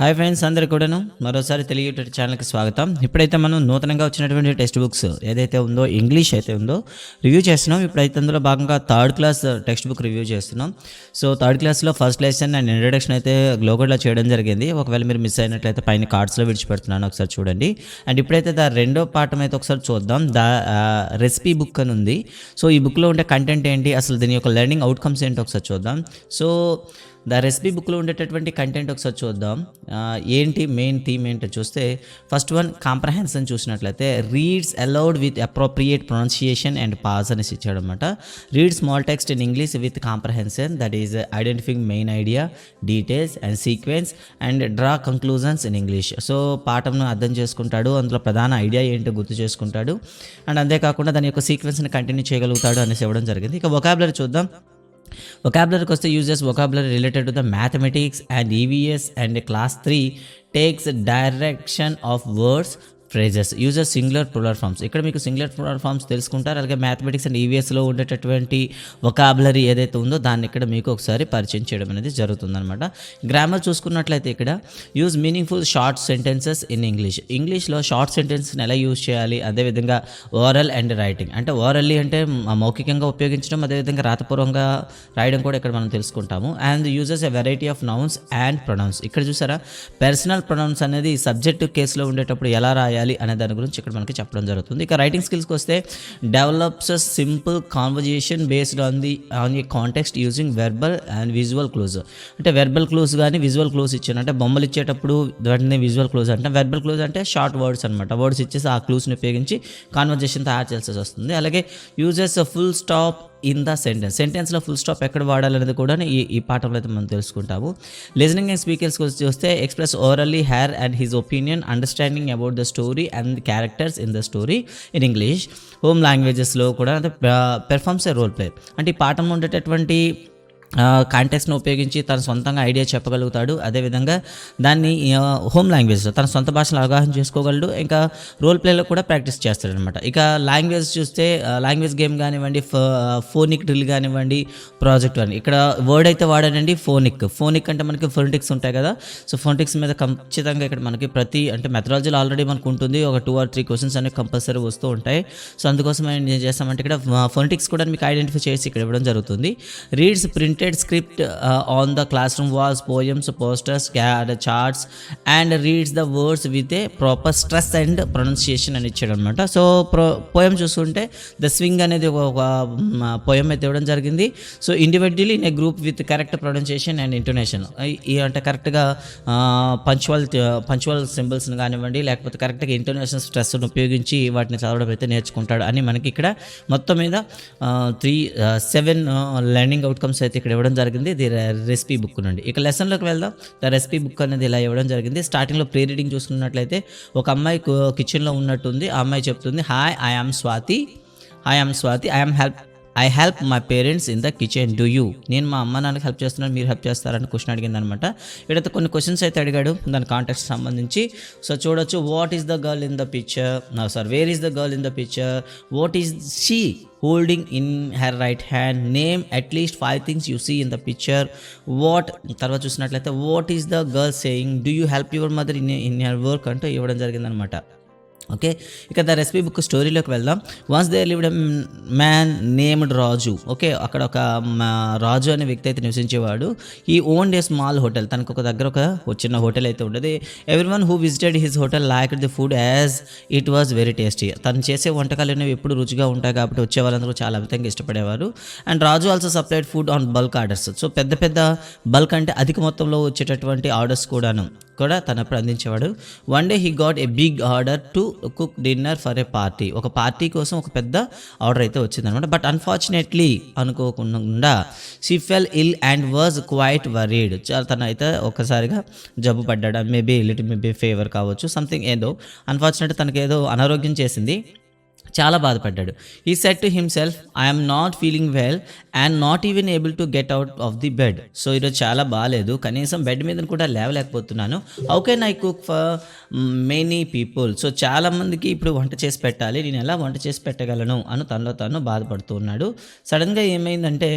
Hi friends, అందరు కూడాను మరోసారి తెలుగు యూట్యూబ్ ఛానల్కి స్వాగతం. ఇప్పుడైతే మనం నూతనంగా వచ్చినటువంటి టెక్స్ట్ బుక్స్ ఏదైతే ఉందో, ఇంగ్లీష్ అయితే ఉందో రివ్యూ చేస్తున్నాం. ఇప్పుడైతే అందులో భాగంగా third class text book review చేస్తున్నాం. సో థర్డ్ క్లాస్లో ఫస్ట్ లెసన్ అండ్ ఇంట్రడక్షన్ అయితే గ్లోగోడ్లో చేయడం జరిగింది. ఒకవేళ మీరు మిస్ అయినట్లయితే పైన కార్డ్స్లో విడిచిపెడుతున్నాను, ఒకసారి చూడండి. అండ్ ఇప్పుడైతే రెండో పాఠం అయితే ఒకసారి చూద్దాం. రెసిపీ బుక్ అని ఉంది. సో ఈ బుక్లో ఉండే కంటెంట్ ఏంటి, అసలు దీని యొక్క లెర్నింగ్ అవుట్కమ్స్ ఏంటి ఒకసారి చూద్దాం. సో రెసిపీ బుక్లో ఉండేటటువంటి కంటెంట్ ఒకసారి చూద్దాం. ఏంటి మెయిన్ థీమ్ ఏంటో చూస్తే, ఫస్ట్ వన్ కాంప్రహెన్షన్ చూసినట్లయితే reads aloud with appropriate pronunciation and pause అనేసి ఇచ్చాడనమాట. Read small text in English with comprehension, that is identifying main idea, details and sequence and draw conclusions in English. So పాఠంను అర్థం చేసుకుంటాడు, అందులో ప్రధాన idea ఏంటో గుర్తు చేసుకుంటాడు, అండ్ అంతేకాకుండా దాని యొక్క సీక్వెన్స్ని కంటిన్యూ చేయగలుగుతాడు అనేసి ఇవ్వడం జరిగింది. ఇక వొకాబులరీ చూద్దాం. వొకాబులరీకి వస్తే uses vocabulary related to the mathematics and EVS and class 3 takes direction of words phrases uses singular plural forms. ఇక్కడ మీకు సింగులర్ ప్లూరల్ ఫార్మ్స్ తెలుసుకుంటారు. అలాగే మ్యాథమెటిక్స్ అండ్ ఈవీఎస్లో ఉండేటటువంటి వొకాబులరీ ఏదైతే ఉందో దాన్ని ఇక్కడ మీకు ఒకసారి పరిచయం చేయడం అనేది జరుగుతుందన్నమాట. గ్రామర్ చూసుకున్నట్లయితే ఇక్కడ use meaningful short sentences in English. ఇంగ్లీష్లో షార్ట్ సెంటెన్స్ని ఎలా యూజ్ చేయాలి, అదేవిధంగా ఓరల్ అండ్ రైటింగ్, అంటే ఓరల్లీ అంటే మౌఖికంగా ఉపయోగించడం, అదేవిధంగా రాతపూర్వంగా రాయడం కూడా ఇక్కడ మనం తెలుసుకుంటాము. And uses a variety of nouns and pronouns. ఇక్కడ చూసారా, పర్సనల్ ప్రొనౌన్స్ అనేది సబ్జెక్టివ్ కేసులో ఉండేటప్పుడు ఎలా రాయాలి అనే దాని గురించి ఇక్కడ మనకి చెప్పడం జరుగుతుంది. ఇక రైటింగ్ స్కిల్స్కి వస్తే develops simple conversation based on the context using verbal and visual clues. అంటే వెర్బల్ క్లూజ్ కానీ విజువల్ క్లూజ్ ఇచ్చాను, అంటే బొమ్మలు ఇచ్చేటప్పుడు వాటిని విజువల్ క్లూజ్ అంటే, వెర్బల్ క్లూజ్ అంటే షార్ట్ వర్డ్స్ అనమాట. వర్డ్స్ ఇచ్చేసి ఆ క్లూస్ని ఉపయోగించి కాన్వర్జేషన్ తయారు చేయాల్సి వస్తుంది. అలాగే uses full stop in the sentence. సెంటెన్స్లో ఫుల్ స్టాప్ ఎక్కడ వాడాలనేది కూడా ఈ పాఠంలో అయితే మనం తెలుసుకుంటాము. లిజనింగ్ అండ్ స్పీకర్స్కి చూస్తే express orally her and his opinion, understanding about the story and characters in the story in English. Home లాంగ్వేజెస్లో కూడా అంటే పెర్ఫార్మ్స్ ఏ రోల్ ప్లే. అంటే ఈ పాఠంలో ఉండేటటువంటి కాంటెక్స్ను ఉపయోగించి తన సొంతంగా ఐడియా చెప్పగలుగుతాడు. అదేవిధంగా దాన్ని హోమ్ లాంగ్వేజ్లో తన సొంత భాషలో అవగాహన చేసుకోగలడు. ఇంకా రోల్ ప్లేలో కూడా ప్రాక్టీస్ చేస్తాడనమాట. ఇక లాంగ్వేజ్ చూస్తే లాంగ్వేజ్ గేమ్ కానివ్వండి, ఫోనిక్ డ్రిల్ కానివ్వండి, ప్రాజెక్ట్ కానీ, ఇక్కడ వర్డ్ అయితే వాడాడండి ఫోనిక్. ఫోనిక్ అంటే మనకి ఫోనెటిక్స్ ఉంటాయి కదా. సో ఫోనెటిక్స్ మీద ఖచ్చితంగా ఇక్కడ మనకి అంటే మెథడాలజీలో ఆల్రెడీ మనకు ఉంటుంది, ఒక 2 or 3 క్వశ్చన్స్ అనేవి కంపల్సరీ వస్తూ ఉంటాయి. సో అందుకోసం ఏం చేస్తామంటే ఇక్కడ ఫోనెటిక్స్ కూడా మీకు ఐడెంటిఫై చేసి ఇక్కడ ఇవ్వడం జరుగుతుంది. Reads printed script on the classroom walls, poems, posters, charts and reads the words with a proper stress and pronunciation అని ఇచ్చాడు అనమాట. సో పోయం చూస్తుంటే ద స్వింగ్ అనేది ఒక పోయం అయితే ఇవ్వడం జరిగింది. So individually in a group with correct pronunciation and intonation, అంటే కరెక్ట్గా పంచువల్ సింబల్స్ని కానివ్వండి, లేకపోతే కరెక్ట్గా ఇంటోనేషన్ స్ట్రెస్ను ఉపయోగించి వాటిని చదవడం అయితే నేర్చుకుంటాడు అని మనకి ఇక్కడ మొత్తం మీద 7 లెర్నింగ్ అవుట్కమ్స్ అయితే ఇక్కడ ఇవ్వడం జరిగింది ది రెసిపీ బుక్ నుండి. ఇక లెసన్లోకి వెళ్దాం. ద రెసిపీ బుక్ అనేది ఇలా ఇవ్వడం జరిగింది. స్టార్టింగ్లో ప్రీ రీడింగ్ చూసుకున్నట్లయితే ఒక అమ్మాయి కిచెన్లో ఉన్నట్టుంది. ఆ అమ్మాయి చెప్తుంది, hi I am Swathi, I help my parents in the kitchen, do you. నేను మా అమ్మ నాన్నకి హెల్ప్ చేస్తున్నాను, మీరు హెల్ప్ చేస్తారని క్వశ్చన్ అడిగింది అనమాట. ఇక్కడైతే కొన్ని క్వశ్చన్స్ అయితే అడిగాడు దాని కాంటెక్స్ట్ సంబంధించి. సో చూడొచ్చు, what is the girl in the picture, where is the girl in the picture, what is she holding in her right hand, name at least 5 things you see in the picture. తర్వాత చూసినట్లయితే what is the girl saying, do you help your mother in your work అంటూ ఇవ్వడం జరిగిందనమాట. Okay, ఇక the recipe book స్టోరీలోకి వెళ్దాం. Once there lived a man named Raju. Okay, అక్కడ ఒక రాజు అనే వ్యక్తి అయితే నివసించేవాడు. ఈ ఓన్డ్ ఏ స్మాల్ హోటల్, తనకు ఒక దగ్గర ఒక చిన్న హోటల్ అయితే ఉండేది. Everyone who visited his hotel liked the food as it was very tasty. తను చేసే వంటకాలు అనేవి ఎప్పుడు రుచిగా ఉంటాయి కాబట్టి వచ్చే వాళ్ళందరూ చాలా అమితంగా ఇష్టపడేవారు. And Raju also supplied food on bulk orders. So పెద్ద బల్క్ అంటే అధిక మొత్తంలో వచ్చేటటువంటి ఆర్డర్స్ కూడా తను అప్పుడు అందించేవాడు. One day he got a big order to cook dinner for a party. ఒక పార్టీ కోసం ఒక పెద్ద ఆర్డర్ అయితే వచ్చిందనమాట. బట్ అన్ఫార్చునేట్లీ అనుకోకుండా she fell ill and was quite worried. తను అయితే ఒక్కసారిగా జబ్బు పడ్డాడు. మేబీ ఫీవర్ కావచ్చు, సంథింగ్ ఏదో అన్ఫార్చునేట్ తనకి ఏదో అనారోగ్యం చేసింది. చాలా బాధపడ్డాడు. He said to himself, I'm not feeling well and not even able to get out of the bed. So ఈరోజు చాలా బాగాలేదు, కనీసం బెడ్ మీద కూడా లేవలేకపోతున్నాను. How can I cook for many people. So చాలామందికి ఇప్పుడు వంట చేసి పెట్టాలి, నేను ఎలా వంట చేసి పెట్టగలను అని తనలో తాను బాధపడుతూ ఉన్నాడు. సడన్గా ఏమైందంటే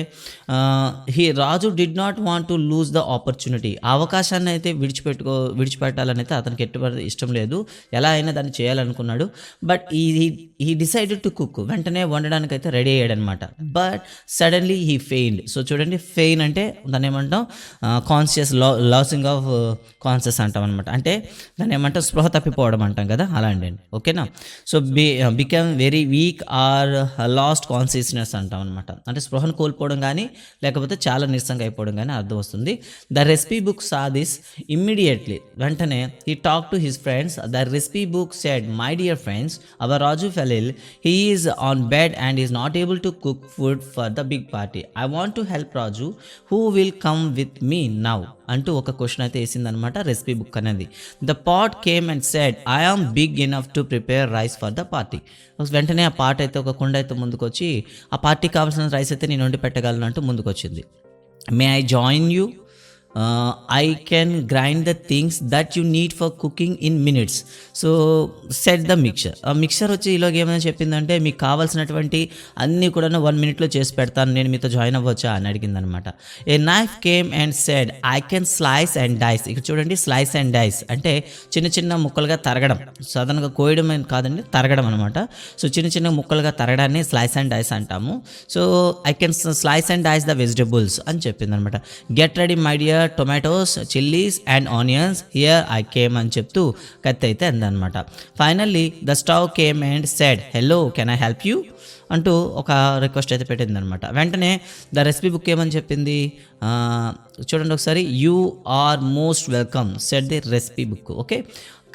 Raju did not want to lose the opportunity. ఆ అవకాశాన్ని అయితే విడిచిపెట్టాలని అయితే అతనికి ఎటువంటి ఇష్టం లేదు, ఎలా అయినా దాన్ని చేయాలనుకున్నాడు. But he decided to cook, వెంటనే వండడానికి అయితే రెడీ అయ్యాడనమాట. But suddenly he fainted. So చూడండి, ఫెయిన్ అంటే దాన్ని ఏమంటాం, కాన్షియస్ లాసింగ్ ఆఫ్ కాన్షియస్ అంటాం అనమాట. అంటే దాన్ని ఏమంటాం, స్పృహ తప్పిపోవడం అంటాం కదా, అలా అండి. ఓకేనా. So become very week or lost consciousness అంటాం అనమాట. అంటే స్పృహను కోల్పోవడం కానీ లేకపోతే చాలా నీరసంగా అయిపోవడం కానీ అర్థం వస్తుంది. The recipe book saw this immediately. వెంటనే he talk to his friends. The recipe book said, my dear friends, our Raju fell ill, he is on bed and is not able to cook food for the big party. I want to help Raju, who will come with me now అంటూ ఒక question అయితే వేసిందనమాట recipe book అనేది. The pot came and said, I am big enough to prepare rice for the party. వెంటనే ఆ pot అయితే, ఒక కుండ అయితే ముందుకొచ్చి, ఆ పార్టీకి కావాల్సిన రైస్ అయితే నేను వండి పెట్టగలను అంటూ ముందుకొచ్చింది. May I join you, I can grind the things that you need for cooking in minutes. So set the mixture. ఆ మిక్చర్ వచ్చి ఈలోగా ఏమైనా చెప్పిందంటే, మీకు కావాల్సినటువంటి అన్నీ కూడా 1 minute చేసి పెడతాను, నేను మీతో జాయిన్ అవ్వచ్చా అని అడిగిందనమాట. A knife came and said, I can slice and dice. ఇక్కడ చూడండి, స్లైస్ అండ్ డైస్ అంటే చిన్న చిన్న ముక్కలుగా తరగడం, సాధారణంగా కోయడం కాదండి, తరగడం అనమాట. సో చిన్న చిన్న ముక్కలుగా తరగడాన్ని స్లైస్ అండ్ డైస్ అంటాము. So I can slice and dice the vegetables అని చెప్పింది అనమాట. Get ready my dear tomatoes, chillies and onions, here I came అని చెప్తూ కత్తి అయితే అందనమాట. Finally the stove came and said, hello can I help you అంటూ ఒక రిక్వెస్ట్ అయితే పెట్టింది అనమాట. వెంటనే ద రెసిపీ బుక్ ఏమని చెప్పింది చూడండి ఒకసారి, you are most welcome said the recipe book. Okay,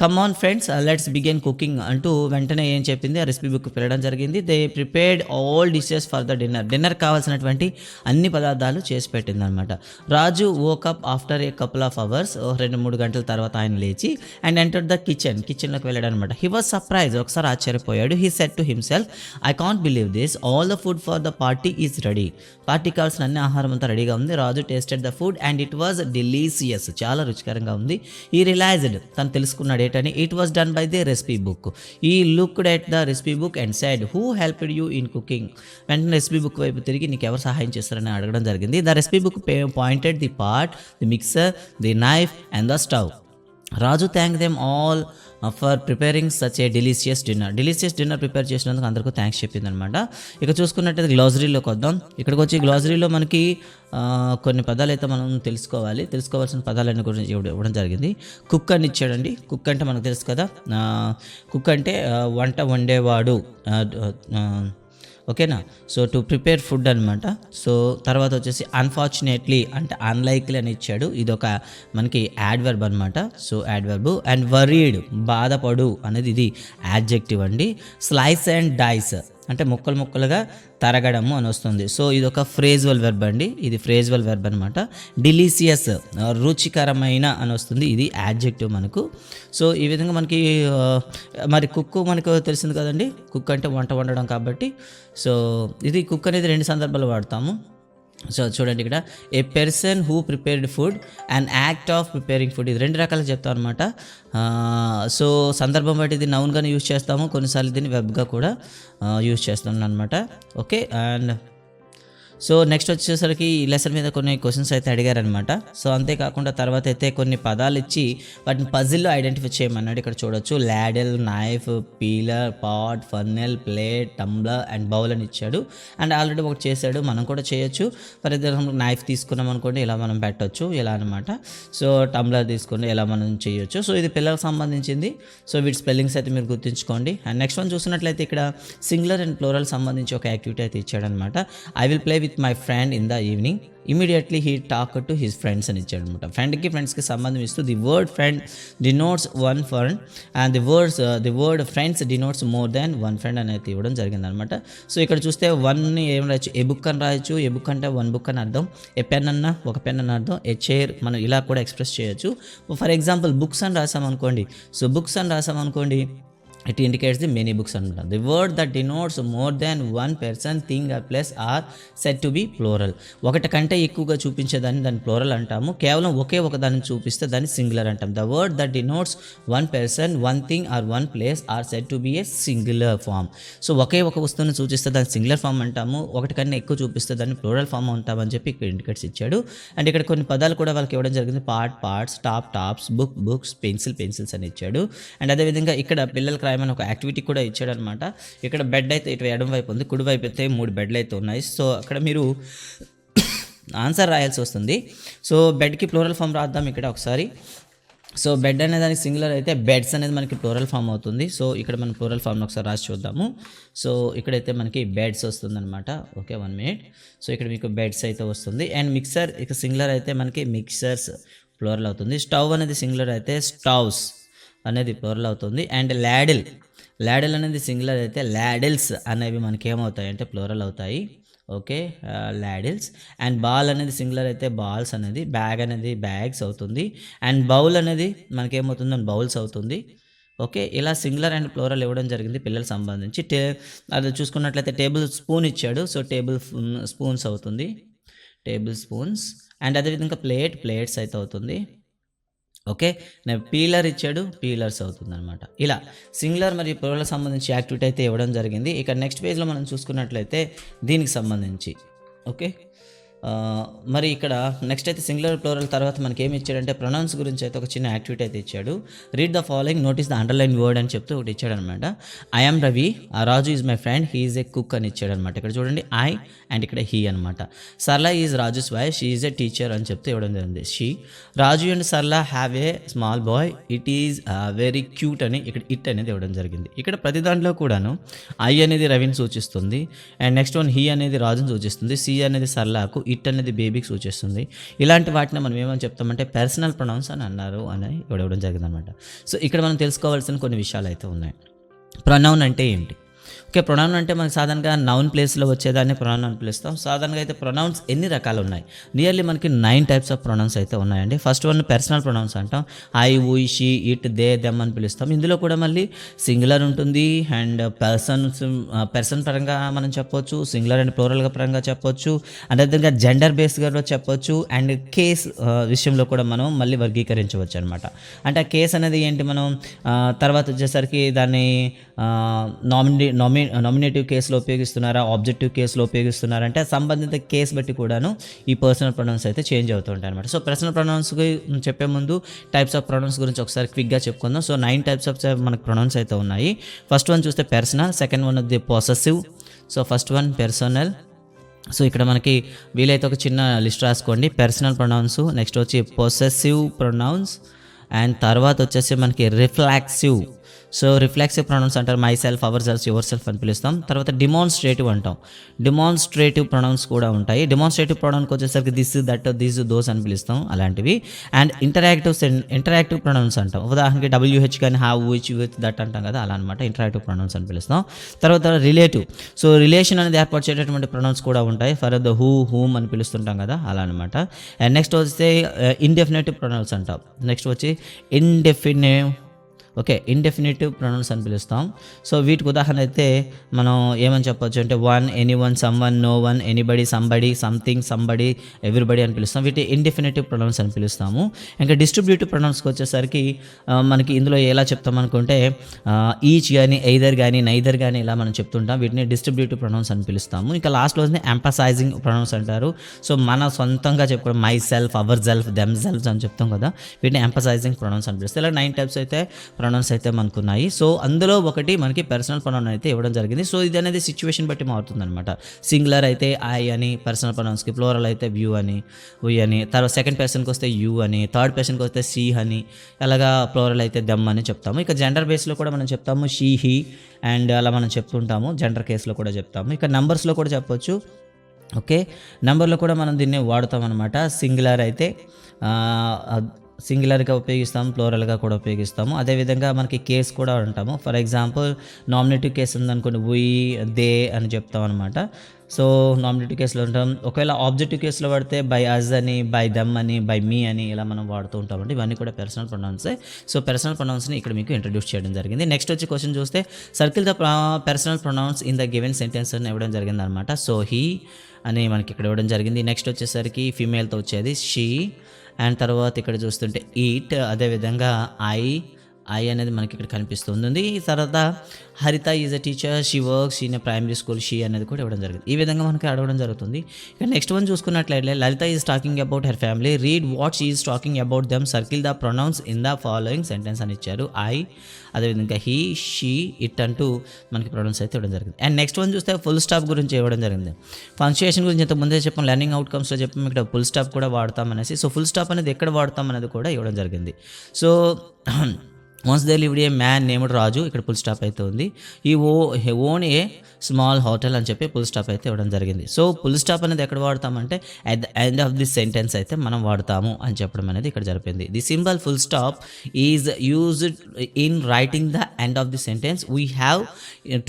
come on friends, let's begin cooking అంటూ వెంటనే ఏం చెప్పింది, ఆ రెసిపీ బుక్ పిలవడం జరిగింది. They prepared all dishes for the dinner కావాల్సినటువంటి అన్ని పదార్థాలు చేసి పెట్టింది అనమాట. Raju woke up after a couple of hours, 2-3 గంటల తర్వాత ఆయన లేచి అండ్ ఎంటర్ ద కిచెన్లోకి వెళ్ళాడు అనమాట. హీ వాజ్ సర్ప్రైజ్, ఒకసారి ఆశ్చర్యపోయాడు. He said to himself, I can't believe this, all the food for the party is ready. పార్టీకి కావాల్సిన అన్ని ఆహారం అంతా రెడీగా ఉంది. Raju tasted the food and it was delicious, చాలా రుచికరంగా ఉంది. ఈ రియలైజ్డ్, తను తెలుసుకున్నాడు ఏంటని, it was done by the recipe book. He looked at the recipe book and said, who helped you in cooking. వెంటనే రెసిపీ బుక్ వైపు తిరిగి, నీకు ఎవరు సహాయం చేస్తారని అడగడం జరిగింది. The recipe book pointed the pot, the mixer, the knife and the stove. Raju thank them all for preparing such a delicious dinner prepare చేసినందుకు అందరికీ థ్యాంక్స్ చెప్పింది అనమాట. ఇక చూసుకున్నట్టయితే గ్లాజరీలోకి వద్దాం. ఇక్కడికి వచ్చి గ్లాజరీలో మనకి కొన్ని పదాలు అయితే మనం తెలుసుకోవాల్సిన పదాలన్నీ గురించి ఇవ్వడం జరిగింది. కుక్ అని ఇచ్చాడండి. కుక్ అంటే మనకు తెలుసు కదా, కుక్ అంటే వంట వండేవాడు, ఓకేనా. సో టు ప్రిపేర్ ఫుడ్ అనమాట. సో తర్వాత వచ్చేసి అన్ఫార్చునేట్లీ అంటే అన్లైక్లీ అని ఇచ్చాడు. ఇది ఒక మనకి యాడ్వర్బ్ అనమాట. So adverb. అండ్ వరీడ్ బాధపడు అనేది ఇది యాడ్జెక్టివ్ అండి. స్లైస్ అండ్ డైస్ అంటే ముక్కలుగా తరగడము అని వస్తుంది. సో ఇది ఒక ఫ్రేజువల్ వెర్బ్ అండి, ఇది ఫ్రేజువల్ వెర్బ్ అనమాట. డిలీషియస్ రుచికరమైన అని వస్తుంది, ఇది యాడ్జెక్టివ్ మనకు. సో ఈ విధంగా మనకి మరి కుక్ మనకు తెలిసింది కదండి, కుక్ అంటే వంట వండడం కాబట్టి. సో ఇది కుక్ అనేది 2 సందర్భాలు వాడతాము. సో చూడండి ఇక్కడ, a person who prepared food and act of preparing food, ఇది 2 రకాలుగా చెప్తాం అనమాట. సో సందర్భం బట్టి ఇది నౌన్గానే యూజ్ చేస్తాము, కొన్నిసార్లు దీన్ని వెబ్గా కూడా యూజ్ చేస్తాం అనమాట. ఓకే, అండ్ సో నెక్స్ట్ వచ్చేసరికి ఈ లెసన్ మీద కొన్ని క్వశ్చన్స్ అయితే అడిగారనమాట. సో అంతేకాకుండా తర్వాత అయితే కొన్ని పదాలు ఇచ్చి వాటిని పజిల్లో ఐడెంటిఫై చేయమన్నాడు. ఇక్కడ చూడొచ్చు, ladle, knife, peeler, pot, funnel, plate, tumbler and bowl అని ఇచ్చాడు. అండ్ ఆల్రెడీ ఒకటి చేశాడు, మనం కూడా చేయొచ్చు. ఫర్ ఎగ్జాంపుల్ నైఫ్ తీసుకున్నాం అనుకోండి, ఇలా మనం పెట్టవచ్చు, ఇలా అనమాట. సో టంబ్లర్ తీసుకుని ఇలా మనం చేయొచ్చు. సో ఇది పిల్లలకు సంబంధించింది. సో వీటి స్పెల్లింగ్స్ అయితే మీరు గుర్తుంచుకోండి. అండ్ నెక్స్ట్ వన్ చూసినట్లయితే ఇక్కడ సింగులర్ అండ్ ప్లూరల్ సంబంధించి ఒక యాక్టివిటీ అయితే ఇచ్చాడనమాట. I will play with my friend in the evening. Immediately he talked to his friends అని ఇచ్చాడు అనమాట. ఫ్రెండ్కి సంబంధం ఇస్తూ the word friend denotes one friend and the word friends denotes more than one friend అనేది ఇవ్వడం జరిగింది అనమాట. సో ఇక్కడ చూస్తే వన్ని ఏం రాయొచ్చు, ఏ బుక్ అని రాయొచ్చు. ఏ బుక్ అంటే 1 book అని అర్థం. ఏ పెన్ అన్న ఒక పెన్ అని అర్థం. ఏ చైర్ మనం ఇలా కూడా ఎక్స్ప్రెస్ చేయొచ్చు. ఫర్ ఎగ్జాంపుల్ బుక్స్ అని రాసామనుకోండి. సో బుక్స్ అని రాసామనుకోండి, it indicates the many books అనమాట. The word that denotes more than one person, thing or place or set to be plural. ఒకటి కంటే ఎక్కువగా చూపించేదాన్ని దాన్ని ప్లోరల్ అంటాము. కేవలం ఒకే ఒక దాన్ని చూపిస్తే దాన్ని సింగులర్ అంటాం. The word that denotes one person, one thing or one place or set to be a singular form. So ఒకే ఒక వస్తువుని సూచిస్తే దాన్ని సింగులర్ ఫామ్ అంటాము. ఒకటి కన్నా ఎక్కువ చూపిస్తే దాన్ని ప్లోరల్ ఫామ్ అంటామని చెప్పి ఇక్కడ ఇండికేట్స్ ఇచ్చాడు. అండ్ ఇక్కడ కొన్ని పదాలు కూడా వాళ్ళకి ఇవ్వడం జరిగింది. పార్ట్స్, టాప్స్, బుక్స్, పెన్సిల్స్ అని ఇచ్చాడు. అండ్ అదేవిధంగా ఇక్కడ పిల్లలకి రాయమని ఒక యాక్టివిటీ కూడా ఇచ్చాడు అనమాట. ఇక్కడ బెడ్ అయితే ఇటు ఎడం వైపు ఉంది, కుడి వైపు అయితే 3 బెడ్లు అయితే ఉన్నాయి. సో అక్కడ మీరు ఆన్సర్ రాయాల్సి వస్తుంది. సో బెడ్కి ప్లోరల్ ఫామ్ రాద్దాం ఇక్కడ ఒకసారి. సో బెడ్ అనే దానికి సింగులర్ అయితే బెడ్స్ అనేది మనకి ప్లోరల్ ఫామ్ అవుతుంది. సో ఇక్కడ మనం ప్లోరల్ ఫామ్ని ఒకసారి రాసి చూద్దాము. సో ఇక్కడైతే మనకి బెడ్స్ వస్తుంది అనమాట. Okay, 1 minute. సో ఇక్కడ మీకు బెడ్స్ అయితే వస్తుంది. అండ్ మిక్సర్ ఇక సింగులర్ అయితే మనకి మిక్సర్స్ ప్లోరల్ అవుతుంది. స్టవ్ అనేది సింగులర్ అయితే స్టవ్స్ అనేది ప్లోరల్ అవుతుంది. అండ్ లాడిల్ అనేది సింగులర్ అయితే లాడిల్స్ అనేవి మనకి ఏమవుతాయి అంటే ప్లోరల్ అవుతాయి. ఓకే, లాడిల్స్. అండ్ బాల్ అనేది సింగులర్ అయితే బాల్స్ అనేది, బ్యాగ్ అనేది బ్యాగ్స్ అవుతుంది. అండ్ బౌల్ అనేది మనకేమవుతుంది బౌల్స్ అవుతుంది. ఓకే, ఇలా సింగులర్ అండ్ ప్లోరల్ ఇవ్వడం జరిగింది పిల్లలకు సంబంధించి. అది చూసుకున్నట్లయితే టేబుల్ స్పూన్ ఇచ్చాడు. సో టేబుల్ స్పూన్స్ అవుతుంది, టేబుల్ స్పూన్స్. అండ్ అదేవిధంగా ప్లేట్స్ అయితే అవుతుంది. ఓకే, పీలర్ ఇచ్చాడు, పీలర్స్ అవుతుంది అనమాట. ఇలా సింగులర్ మరియు ప్లూరల్ సంబంధించి యాక్టివిటీ అయితే ఇవ్వడం జరిగింది. ఇక నెక్స్ట్ పేజ్లో మనం చూసుకున్నట్లయితే దీనికి సంబంధించి ఓకే మరి ఇక్కడ నెక్స్ట్ అయితే సింగులర్ ప్లూరల్ తర్వాత మనకి ఏమి ఇచ్చాడంటే ప్రొనౌన్స్ గురించి అయితే ఒక చిన్న యాక్టివిటీ అయితే ఇచ్చాడు. Read the following, notice the underline word అని చెప్తూ ఒకటి ఇచ్చాడు అనమాట. I am Ravi, Raju is my friend, he is a cook అని ఇచ్చాడు అనమాట. ఇక్కడ చూడండి ఐ అండ్ ఇక్కడ హీ అనమాట. Sarla is Raju's wife, she is a teacher అని చెప్తూ ఇవ్వడం జరిగింది. She, Raju and Sarla have a small boy, it is very cute అని ఇక్కడ ఇట్ అనేది ఇవ్వడం జరిగింది. ఇక్కడ ప్రతి దాంట్లో కూడాను ఐ అనేది రవిని సూచిస్తుంది, అండ్ నెక్స్ట్ వన్ హీ అనేది రాజుని సూచిస్తుంది, సి అనేది సర్లాకు, ఇట్ అనేది బేబీకి సూచిస్తుంది. ఇలాంటి వాటిని మనం ఏమని చెప్తామంటే పర్సనల్ ప్రొనౌన్స్ అని అన్నారు అని ఇవ్వడం జరిగింది అనమాట. సో ఇక్కడ మనం తెలుసుకోవాల్సిన కొన్ని విషయాలు అయితే ఉన్నాయి. ప్రొనౌన్ అంటే ఏంటి? ఓకే, ప్రొనౌన్ అంటే మనకి సాధారణంగా నౌన్ ప్లేస్లో వచ్చేదాన్ని ప్రొనౌన్ అని పిలుస్తాం. సాధారణంగా అయితే ప్రొనౌన్స్ ఎన్ని రకాలు ఉన్నాయి? నియర్లీ మనకి 9 టైప్స్ ఆఫ్ ప్రొనౌన్స్ అయితే ఉన్నాయండి. ఫస్ట్ వన్ పర్సనల్ ప్రొనౌన్స్ అంటాం. I, we, she, it, they, them అని పిలుస్తాం. ఇందులో కూడా మళ్ళీ సింగులర్ ఉంటుంది అండ్ పర్సన్ పరంగా మనం చెప్పొచ్చు, సింగులర్ అండ్ ప్లూరల్గా పరంగా చెప్పొచ్చు, అదేవిధంగా జెండర్ బేస్గా కూడా చెప్పొచ్చు. అండ్ కేస్ విషయంలో కూడా మనం మళ్ళీ వర్గీకరించవచ్చు అనమాట. అంటే ఆ కేస్ అనేది ఏంటి, మనం తర్వాత వచ్చేసరికి దాన్ని నామినేటివ్ కేసులో ఉపయోగిస్తున్నారా, ఆబ్జెక్టివ్ కేసులో ఉపయోగిస్తున్నారంటే సంబంధిత కేసు బట్టి కూడాను ఈ పర్సనల్ ప్రొనౌన్స్ అయితే చేంజ్ అవుతూ ఉంటాయి అనమాట. సో పర్సనల్ ప్రొనౌన్స్ చెప్పే ముందు టైప్స్ ఆఫ్ ప్రొనౌన్స్ గురించి ఒకసారి క్విక్గా చెప్పుకుందాం. సో 9 టైప్స్ ఆఫ్ మనకు ప్రొనౌన్స్ అయితే ఉన్నాయి. ఫస్ట్ వన్ చూస్తే personal, second one the possessive. So first one personal. So ఇక్కడ మనకి వీలైతే ఒక చిన్న లిస్ట్ రాసుకోండి. పర్సనల్ ప్రొనౌన్స్, నెక్స్ట్ వచ్చి పొసెసివ్ ప్రొనౌన్స్, అండ్ తర్వాత వచ్చేసి మనకి రిఫ్లాక్సివ్. సో రిఫ్లెక్సివ్ ప్రొనౌన్స్ అంటారు. My self, our self, your self అని పిలుస్తాం. తర్వాత డిమాన్స్ట్రేటివ్ అంటాం. డిమాన్స్ట్రేటివ్ ప్రొనౌన్స్ కూడా ఉంటాయి. డిమాన్స్ట్రేటివ్ ప్రొనౌన్కి వచ్చేసరికి దిస్, దట్, దిస్, దోస్ అని పిలుస్తాం అలాంటివి. అండ్ ఇంటరాక్టివ్ ప్రొనౌన్స్ అంటాం. ఉదాహరణకి WH కానీ హ్యావ్, విచ్, విత్, దట్ అంటాం కదా, అలా అనమాట ఇంటరాక్టివ్ ప్రొనౌన్స్ అని పిలుస్తాం. తర్వాత రిలేటివ్. సో రిలేషన్ అనేది ఏర్పరిచేటటువంటి ప్రొనౌన్స్ కూడా ఉంటాయి. ఫర్ ద హూమ్ అని పిలుస్తుంటాం కదా, అలా అనమాట. అండ్ నెక్స్ట్ వస్తే ఇండెఫినేటివ్ ప్రొనౌన్స్ అంటాం. నెక్స్ట్ వచ్చి ఇండెఫినిటివ్ ప్రొనౌన్స్ అని పిలుస్తాం. సో వీటికి ఉదాహరణ అయితే మనం ఏమని చెప్పొచ్చు అంటే one, anyone, someone, no one, anybody, somebody, something, somebody, everybody అని పిలుస్తాం. వీటి ఇండెఫినిటివ్ ప్రొనౌన్స్ అని పిలుస్తాము. ఇంకా డిస్ట్రిబ్యూటివ్ ప్రొనౌన్స్కి వచ్చేసరికి మనకి ఇందులో ఎలా చెప్తాం అనుకుంటే ఈచ్ కానీ, ఎయిదర్ కానీ, నైదర్ కానీ ఇలా మనం చెప్తుంటాం. వీటిని డిస్ట్రిబ్యూటివ్ ప్రొనౌన్స్ అని పిలుస్తాము. ఇంకా లాస్ట్లో ఎంపసైజింగ్ ప్రొనౌన్స్ అంటారు. సో మన సొంతంగా చెప్పుకోవడం my self, our self, them self అని చెప్తాం కదా, వీటిని ఎంపసైజింగ్ ప్రొనౌన్స్ అని పిలుస్తాం. ఇలా 9 టైప్స్ అయితే ప్రొనౌన్స్ అయితే మనకు ఉన్నాయి. సో అందులో ఒకటి మనకి పర్సనల్ ప్రొనౌన్ అయితే ఇవ్వడం జరిగింది. సో ఇది అనేది సిచ్యువేషన్ బట్టి మారుతుంది అనమాట. సింగులర్ అయితే ఐ అని పర్సనల్ ప్రొనౌన్స్కి, ప్లూరల్ అయితే వ్యూ అని, వీ అని, తర్వాత సెకండ్ పర్సన్కి వస్తే యూ అని, థర్డ్ పర్సన్కి వస్తే సీ అని, అలాగా ప్లూరల్ అయితే దమ్ అని చెప్తాము. ఇక జెండర్ బేస్లో కూడా మనం చెప్తాము షీ, హీ అండ్ అలా మనం చెప్తుంటాము. జెండర్ కేసులో కూడా చెప్తాము. ఇక నంబర్స్లో కూడా చెప్పొచ్చు. ఓకే, నెంబర్లో కూడా మనం దీన్ని వాడుతాం అనమాట. సింగులర్ అయితే సింగులర్గా ఉపయోగిస్తాము, ప్లూరల్గా కూడా ఉపయోగిస్తాము. అదేవిధంగా మనకి కేస్ కూడా అంటాము. ఫర్ ఎగ్జాంపుల్ నామినేటివ్ కేస్ ఉందనుకోండి, వి, దే అని చెప్తాం అనమాట. సో నామినేటివ్ కేసులో ఉంటాం. ఒకవేళ ఆబ్జెక్టివ్ కేసులో పడితే బై అజ్ అని, బై దమ్ అని, బై మీ అని ఇలా మనం వాడుతూ ఉంటామండి. ఇవన్నీ కూడా పర్సనల్ ప్రొనౌన్సే. సో పర్సనల్ ప్రొనౌన్స్ని ఇక్కడ మీకు ఇంట్రడ్యూస్ చేయడం జరిగింది. నెక్స్ట్ వచ్చి క్వశ్చన్ చూస్తే circle the personal pronouns in the given sentence అని ఇవ్వడం జరిగింది అనమాట. సో హీ అని మనకి ఇక్కడ ఇవ్వడం జరిగింది. నెక్స్ట్ వచ్చేసరికి ఫీమేల్తో వచ్చేది షీ, అండ్ తర్వాత ఇక్కడ చూస్తుంటే ఈట్, అదేవిధంగా ఐ అనేది మనకి ఇక్కడ కనిపిస్తుంది. తర్వాత హరిత is a teacher, she works in a primary school, she అనేది కూడా ఇవ్వడం జరిగింది. ఈ విధంగా మనకి అడగడం జరుగుతుంది. ఇక నెక్స్ట్ వన్ చూసుకున్నట్లయితే Lalita is talking about her family, read what she is talking about them, circle the pronouns in the following sentence అని ఇచ్చారు. ఐ, అదేవిధంగా హీ, షీ, ఇట్ అంటూ మనకి ప్రొనౌన్స్ అయితే ఇవ్వడం జరిగింది. అండ్ నెక్స్ట్ వన్ చూస్తే ఫుల్ స్టాప్ గురించి ఇవ్వడం జరిగింది. పంక్చుయేషన్ గురించి ఇంత ముందే చెప్పాం, లెర్నింగ్ అవుట్కమ్స్లో చెప్పాం, ఇక్కడ ఫుల్ స్టాప్ కూడా వాడతాం అనేసి. సో ఫుల్ స్టాప్ అనేది ఎక్కడ వాడతాం అనేది కూడా ఇవ్వడం జరిగింది. So once there lived a man named Raju, ఇక్కడ ఫుల్ స్టాప్ అయితే ఉంది. ఈ ఓన్ ఏ స్మాల్ హోటల్ అని చెప్పి ఫుల్ స్టాప్ అయితే ఇవ్వడం జరిగింది. సో ఫుల్ స్టాప్ అనేది ఎక్కడ వాడతామంటే at the end of the sentence అయితే మనం వాడతాము అని చెప్పడం అనేది ఇక్కడ జరిపింది. The symbol full stop is used in writing the end of the sentence. We have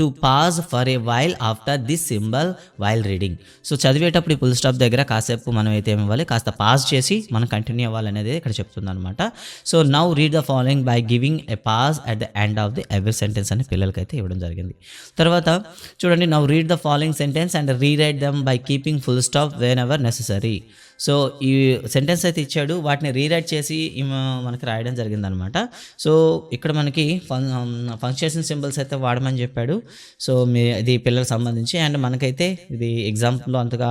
to pause for a while after this symbol while reading. So చదివేటప్పుడు ఈ ఫుల్ స్టాప్ దగ్గర కాసేపు మనం అయితే ఏమివ్వాలి, కాస్త పాజ్ చేసి మనం కంటిన్యూ అవ్వాలి అనేది ఇక్కడ చెప్తుంది అనమాట. So now read the following by giving a pause at the end of the every sentence అని పిల్లలకి అయితే ఇవ్వడం జరిగింది. తర్వాత చూడండి, now read the following sentence and rewrite them by keeping full stop whenever necessary. So ఈ sentence అయితే ఇచ్చాడు, వాటిని రీరైట్ చేసి మనకి రాయడం జరిగిందనమాట. సో ఇక్కడ మనకి పంక్చుయేషన్ సింబల్స్ అయితే వాడమని చెప్పాడు. సో ఇది పిల్లలకు సంబంధించి, అండ్ మనకైతే ఇది ఎగ్జాంపుల్లో అంతగా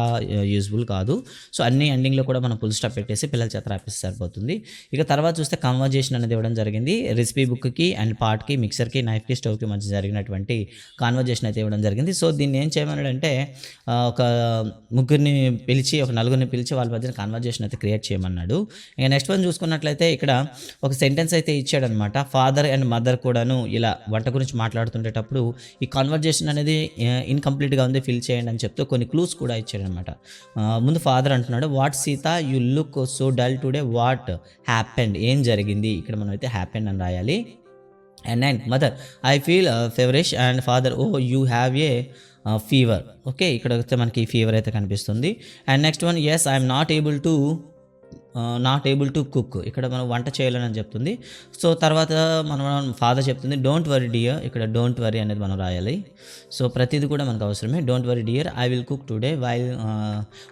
యూజ్ఫుల్ కాదు. సో అన్ని ఎండింగ్లో కూడా మనం ఫుల్ స్టాప్ పెట్టేసి పిల్లల చేత రాపిస్తే సరిపోతుంది. ఇక తర్వాత చూస్తే కన్వర్జేషన్ అనేది ఇవ్వడం జరిగింది. రెసిపీ బుక్కి అండ్ పాట్కి, మిక్సర్కి, నైఫ్కి, స్టవ్కి మధ్య జరిగినటువంటి కాన్వర్జేషన్ అయితే ఇవ్వడం జరిగింది. సో దీన్ని ఏం చేయమన్నాడంటే ఒక ముగ్గురిని పిలిచి, ఒక నలుగురిని పిలిచి వాళ్ళ మధ్యన కాన్వర్జేషన్ అయితే క్రియేట్ చేయమన్నాడు. ఇక నెక్స్ట్ వన్ చూసుకున్నట్లయితే ఇక్కడ ఒక సెంటెన్స్ అయితే ఇచ్చాడనమాట. ఫాదర్ అండ్ మదర్ కూడాను ఇలా వంట గురించి మాట్లాడుతుండేటప్పుడు ఈ కాన్వర్జేషన్ అనేది ఇన్కంప్లీట్గా ఉంది, ఫిల్ చేయండి అని చెప్తూ కొన్ని క్లూస్ కూడా ఇచ్చాడనమాట. ముందు ఫాదర్ అంటున్నాడు, what Sita you look so dull today, what happened, ఏం జరిగింది, ఇక్కడ మనం అయితే హ్యాపెండ్ అని రాయాలి. And mother, I feel feverish, and father, oh you have a fever. Okay, ఇక్కడ వస్తే మనకి ఫీవర్ అయితే కనిపిస్తుంది. And next one, yes I'm not able to cook, ఇక్కడ మనం వంట చేయాలని చెప్తుంది. సో తర్వాత మనం ఫాదర్ చెప్తుంది, డోంట్ వరీ డియర్, ఇక్కడ డోంట్ వరీ అనేది మనం రాయాలి. సో ప్రతిదీ కూడా మనకు అవసరమే. Don't worry dear, I will cook today while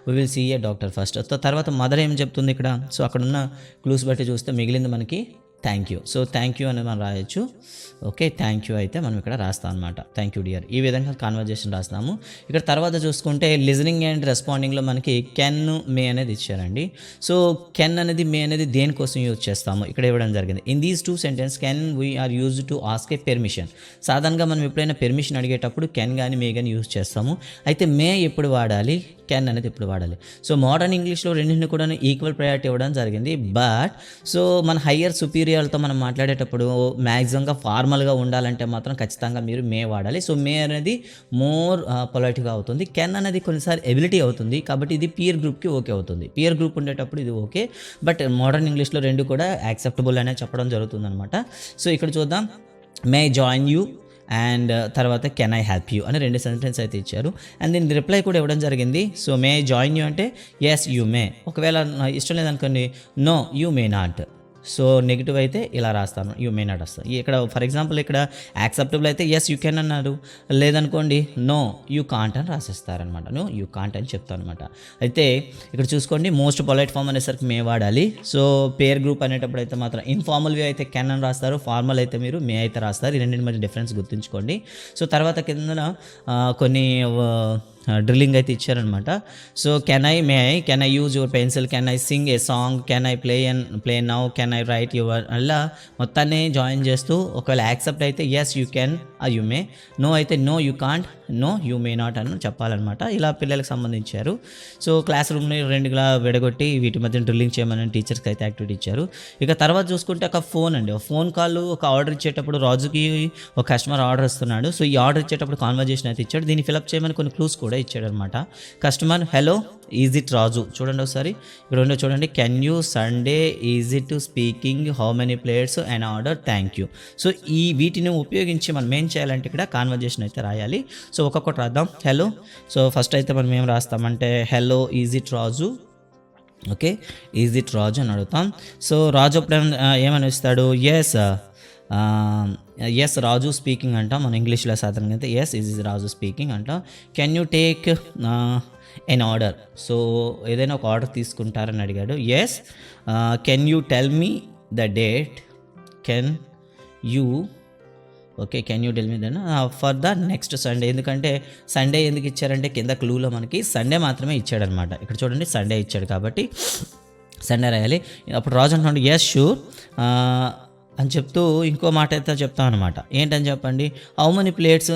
we will see a doctor first. So తర్వాత మదర్ ఏం చెప్తుంది ఇక్కడ, సో అక్కడ ఉన్న క్లూస్ బట్టి చూస్తే మిగిలింది మనకి thank you. So thank you అనేది మనం రాయొచ్చు. ఓకే, థ్యాంక్ యూ అయితే మనం ఇక్కడ రాస్తాం అనమాట, థ్యాంక్ యూ డియర్. ఈ విధంగా కాన్వర్జేషన్ రాస్తాము. ఇక్కడ తర్వాత చూసుకుంటే లిజనింగ్ అండ్ రెస్పాండింగ్లో మనకి కెన్, మే అనేది ఇచ్చారండి. సో కెన్ అనేది, మే అనేది దేనికోసం యూజ్ చేస్తాము ఇక్కడ ఇవ్వడం జరిగింది. In these two sentence can we are use to ask a permission. సాధారణంగా మనం ఎప్పుడైనా పెర్మిషన్ అడిగేటప్పుడు కెన్ కానీ మే కానీ యూజ్ చేస్తాము. అయితే మే ఎప్పుడు వాడాలి, కెన్ అనేది ఎప్పుడు వాడాలి. సో మోడర్న్ ఇంగ్లీష్లో రెండింటిని కూడా ఈక్వల్ ప్రయారిటీ ఇవ్వడం జరిగింది. బట్ సో మన హయ్యర్ సుపీరియర్తో మనం మాట్లాడేటప్పుడు మ్యాక్సిమంగా ఫార్మల్గా ఉండాలంటే మాత్రం ఖచ్చితంగా మీరు మే వాడాలి. సో మే అనేది మోర్ పొలైట్గా అవుతుంది. కెన్ అనేది కొన్నిసార్లు ఎబిలిటీ అవుతుంది, కాబట్టి ఇది పియర్ గ్రూప్కి ఓకే అవుతుంది. పియర్ గ్రూప్ ఉండేటప్పుడు ఇది ఓకే, బట్ మోడర్న్ ఇంగ్లీష్లో రెండు కూడా యాక్సెప్టబుల్ అనేది చెప్పడం జరుగుతుంది అనమాట. సో ఇక్కడ చూద్దాం, మే జాయిన్ యూ అండ్ తర్వాత కెన్ ఐ హెల్ప్ యూ అని రెండు సెంటెన్స్ అయితే ఇచ్చారు. అండ్ దీని రిప్లై కూడా ఇవ్వడం జరిగింది. సో మే జాయిన్ యూ అంటే ఎస్ యూ మే, ఒకవేళ ఇష్టం లేదనుకోండి no you may not. So negative అయితే ఇలా రాస్తాను, యూ మే నాట్ వస్తాను. ఇక్కడ ఫర్ ఎగ్జాంపుల్ ఇక్కడ యాక్సెప్టబుల్ అయితే ఎస్ యూ కెన్ అన్నారు, లేదనుకోండి నో యూ కాంట్ అని రాసేస్తారనమాట, నో యూ కాంట్ అని చెప్తాను అనమాట. అయితే ఇక్కడ చూసుకోండి, మోస్ట్ పొలైట్ ఫామ్ అనేసరికి మే వాడాలి. సో పేర్ గ్రూప్ అనేటప్పుడు అయితే మాత్రం ఇన్ఫార్మల్ వే అయితే కెన్ అని రాస్తారు, ఫార్మల్ అయితే మీరు మే అయితే రాస్తారు. ఈ రెండింటి మధ్య డిఫరెన్స్ గుర్తుంచుకోండి. సో తర్వాత కింద కొన్ని డ్రిల్లింగ్ అయితే ఇచ్చారనమాట. So can I use your pencil, can I sing a song, can I play now, can I write your, అలా మొత్తాన్ని జాయిన్ చేస్తూ ఒకవేళ యాక్సెప్ట్ అయితే yes you can you may, no అయితే no you can't, no you may not అని చెప్పాలన్నమాట. ఇలా పిల్లలకు సంబంధించారు. సో క్లాస్ రూమ్ని రెండుగా విడగొట్టి వీటి మధ్య డ్రిల్లింగ్ చేయమని టీచర్స్కి అయితే యాక్టివిటీ ఇచ్చారు. ఇక తర్వాత చూసుకుంటే ఒక ఫోన్ అండి, ఒక ఫోన్ కాల్ ఒక ఆర్డర్ ఇచ్చేటప్పుడు రాజుకి ఒక కస్టమర్ ఆర్డర్ ఇస్తున్నాడు. సో ఈ ఆర్డర్ ఇచ్చేటప్పుడు కాన్వర్జేషన్ అయితే ఇచ్చాడు. దీన్ని ఫిలప్ చేయమని కొన్ని క్లూస్ కూడా ఇచ్చాడు అనమాట. కస్టమర్ హలో ఈజ్ ఇట్ రాజు, చూడండి ఒకసారి ఇక్కడ ఉండో చూడండి. Can you Sunday is it speaking, how many plates and order, thank you. So ఈ వీటిని ఉపయోగించి మనం ఏం చేయాలంటే ఇక్కడ కాన్వర్జేషన్ అయితే రాయాలి. సో ఒక్కొక్కటి రాద్దాం. హలో, సో ఫస్ట్ అయితే మనం ఏం రాస్తామంటే hello is it Raju, okay, is it Raju అని అడుగుతాం. సో రాజు అప్పుడు ఏమని ఇస్తాడు, ఎస్ రాజు స్పీకింగ్ అంటాం మనం ఇంగ్లీష్లో సాధారణంగా అయితే. ఎస్ ఈజ్ రాజు స్పీకింగ్ అంటాం. Can you take an order, so ఏదైనా ఒక ఆర్డర్ తీసుకుంటారని అడిగాడు. Yes. Can you tell me the date, can you tell me then for the next Sunday. ఎందుకంటే సండే ఎందుకు ఇచ్చారంటే కింద క్లూలో మనకి సండే మాత్రమే ఇచ్చాడనమాట. ఇక్కడ చూడండి సండే ఇచ్చాడు కాబట్టి సండే రాయాలి. అప్పుడు రాజు అంటున్నాడు ఎస్ షూర్ అని చెప్తూ ఇంకో మాట అయితే చెప్తాం అనమాట. ఏంటని చెప్పండి, హౌ మెనీ ప్లేట్స్.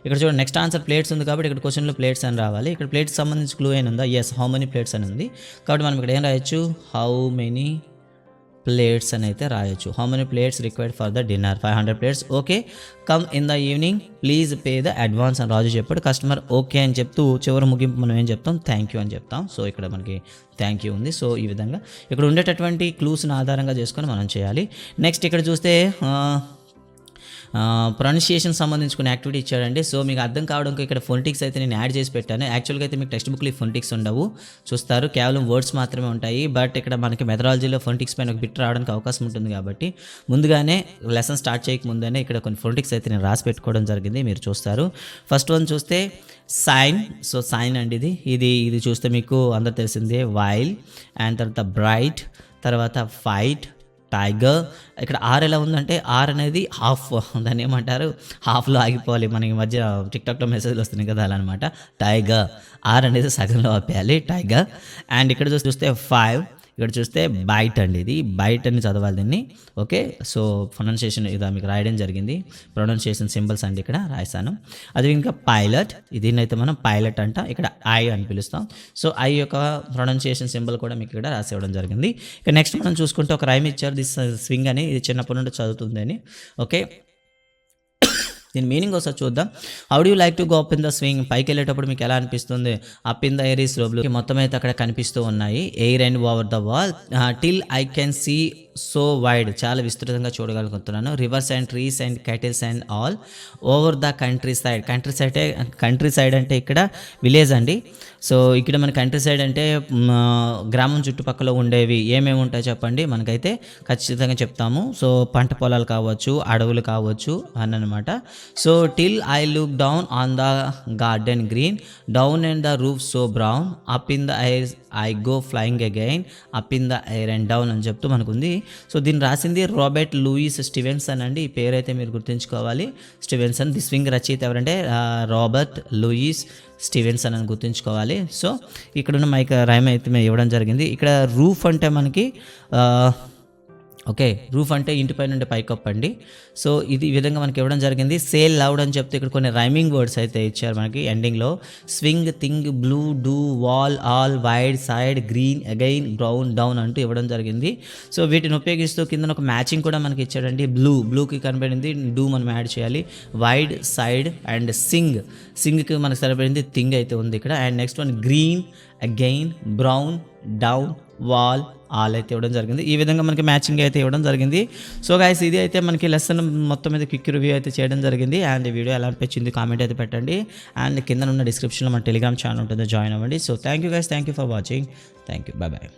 ఇక్కడ చూడండి నెక్స్ట్ ఆన్సర్ ప్లేట్స్ ఉంది కాబట్టి ఇక్కడ క్వశ్చన్లో ప్లేట్స్ అని రావాలి. ఇక్కడ ప్లేట్స్ సంబంధించి క్లూ అయిన ఉందా, ఎస్ హౌ మెనీ ప్లేట్స్ అని ఉంది కాబట్టి మనం ఇక్కడ ఏం రాయొచ్చు, హౌ మెనీ ప్లేట్స్ అని అయితే రాయొచ్చు. How many plates required for the dinner, 500 plates. Okay, come in the evening please pay the advance అని రాజు చెప్పాడు. కస్టమర్ ఓకే అని చెప్తూ చివరి ముగింపు మనం ఏం చెప్తాం, థ్యాంక్ యూ అని చెప్తాం. సో ఇక్కడ మనకి థ్యాంక్ యూ ఉంది. సో ఈ విధంగా ఇక్కడ ఉండేటటువంటి క్లూస్ని ఆధారంగా చేసుకొని మనం చేయాలి. నెక్స్ట్ ఇక్కడ చూస్తే ప్రొనౌన్సియేషన్ సంబంధించుకున్న యాక్టివిటీ ఇచ్చాడండి. సో మీకు అర్థం కావడానికి ఇక్కడ ఫొనెటిక్స్ అయితే నేను యాడ్ చేసి పెట్టాను. యాక్చువల్గా అయితే మీకు టెక్స్ట్ బుక్లో ఫొనెటిక్స్ ఉండవు, చూస్తారు కేవలం వర్డ్స్ మాత్రమే ఉంటాయి. బట్ ఇక్కడ మనకి మెథడాలజీలో ఫొనెటిక్స్ పైన ఒక బిట్ రావడానికి అవకాశం ఉంటుంది కాబట్టి ముందుగానే లెసన్ స్టార్ట్ చేయక ముందుగానే ఇక్కడ కొన్ని ఫొనెటిక్స్ అయితే నేను రాసి పెట్టుకోవడం జరిగింది, మీరు చూస్తారు. ఫస్ట్ వన్ చూస్తే సైన్. సో సైన్ అండి ఇది చూస్తే మీకు అందరు తెలిసిందే. వైల్ అండ్ తర్వాత బ్రైట్, తర్వాత ఫైట్, టైగర్. ఇక్కడ ఆర్ ఎలా ఉందంటే ఆర్ అనేది హాఫ్, దాన్ని ఏమంటారు హాఫ్లో ఆగిపోవాలి. మనకి మధ్య టిక్టాక్లో మెసేజ్లు వస్తున్నాయి కదా అలా అనమాట. టైగర్, ఆర్ అనేది సగంలో ఆపేయాలి టైగర్. అండ్ ఇక్కడ చూస్తే 5, ఇక్కడ చూస్తే బైట్ అండి, ఇది బైట్ అని చదవాలి దీన్ని. ఓకే, సో ప్రొనౌన్సియేషన్ ఇదా మీకు రాయడం జరిగింది, ప్రొనౌన్సియేషన్ సింబల్స్ అండి ఇక్కడ రాశాను. అది ఇంకా పైలట్, దీన్ని మనం పైలట్ అంట, ఇక్కడ ఐ అని పిలుస్తాం. సో ఐ యొక్క ప్రొనౌన్సియేషన్ సింబల్ కూడా మీకు ఇక్కడ రాసివ్వడం జరిగింది. ఇక నెక్స్ట్ మనం చూసుకుంటే ఒక రైమ్ ఇచ్చారు, దిస్ స్వింగ్ అని, ఇది చిన్నప్పటి నుండి చదువుతుంది అని. ఓకే, దీని మీనింగ్ ఒకసారి చూద్దాం. How do you like to go up in the swing, పైకి వెళ్ళేటప్పుడు మీకు ఎలా అనిపిస్తుంది. Up in the air is లోబ్లు, మొత్తం అయితే అక్కడ కనిపిస్తూ ఉన్నాయి. Air and over the wall, till I can see so wide, చాలా విస్తృతంగా చూడగలుగుతున్నాను. Rivers and trees and cattles and all over the countryside. Countryside అంటే ఇక్కడ విలేజ్ అండి. సో ఇక్కడ మన కంట్రీ సైడ్ అంటే గ్రామం చుట్టుపక్కల ఉండేవి ఏమేమి ఉంటాయి చెప్పండి, మనకైతే ఖచ్చితంగా చెప్తాము. సో పంట పొలాలు కావచ్చు, అడవులు కావచ్చు అని అనమాట. So till I look down on the garden green, down and the roof so brown, up in the air I go flying again, up in the air and down అని చెప్తూ మనకుంది. సో దీన్ని రాసింది రాబర్ట్ లూయిస్ స్టీవెన్సన్ అండి. ఈ పేరు అయితే మీరు గుర్తుంచుకోవాలి, స్టీవెన్సన్. ది స్వింగ్ రచయిత ఎవరంటే రాబర్ట్ లూయిస్ స్టీవెన్సన్ అని గుర్తుంచుకోవాలి. సో ఇక్కడున్న మైక్ రైమ్ అయితే ఇవ్వడం జరిగింది. ఇక్కడ రూఫ్ అంటే మనకి ఓకే, రూఫ్ అంటే ఇంటిపై నుండి పైకప్పు అండి. సో ఇది ఈ విధంగా మనకి ఇవ్వడం జరిగింది. సేల్ లౌడ్ అని చెప్తే ఇక్కడ కొన్ని రైమింగ్ వర్డ్స్ అయితే ఇచ్చారు మనకి ఎండింగ్లో. Swing, thing, blue, do, wall, all, wide, side, green, again, brown, down అంటూ ఇవ్వడం జరిగింది. సో వీటిని ఉపయోగిస్తూ కింద ఒక మ్యాచింగ్ కూడా మనకి ఇచ్చాడండి. బ్లూకి కనబడింది, డూ మనం యాడ్ చేయాలి. వైడ్, సైడ్ అండ్ సింగ్కి మనకు సరిపడింది థింగ్ అయితే ఉంది ఇక్కడ. And next one green, again, brown, down, wall, all అయితే ఇవ్వడం జరిగింది. ఈ విధంగా మనకి మ్యాచింగ్ అయితే ఇవ్వడం జరిగింది. సో గైస్ ఇది అయితే మనకి లెసన్ మొత్తం మీద క్విక్ రివ్యూ అయితే చేయడం జరిగింది. అండ్ ఈ వీడియో ఎలా అనిపించింది కామెంట్ అయితే పెట్టండి. అండ్ కింద ఉన్న డిస్క్రిప్షన్లో మన టెలిగ్రామ్ ఛానల్ ఉంటుంది, జాయిన్ అవ్వండి. So thank you guys, thank you for watching, thank you, bye bye.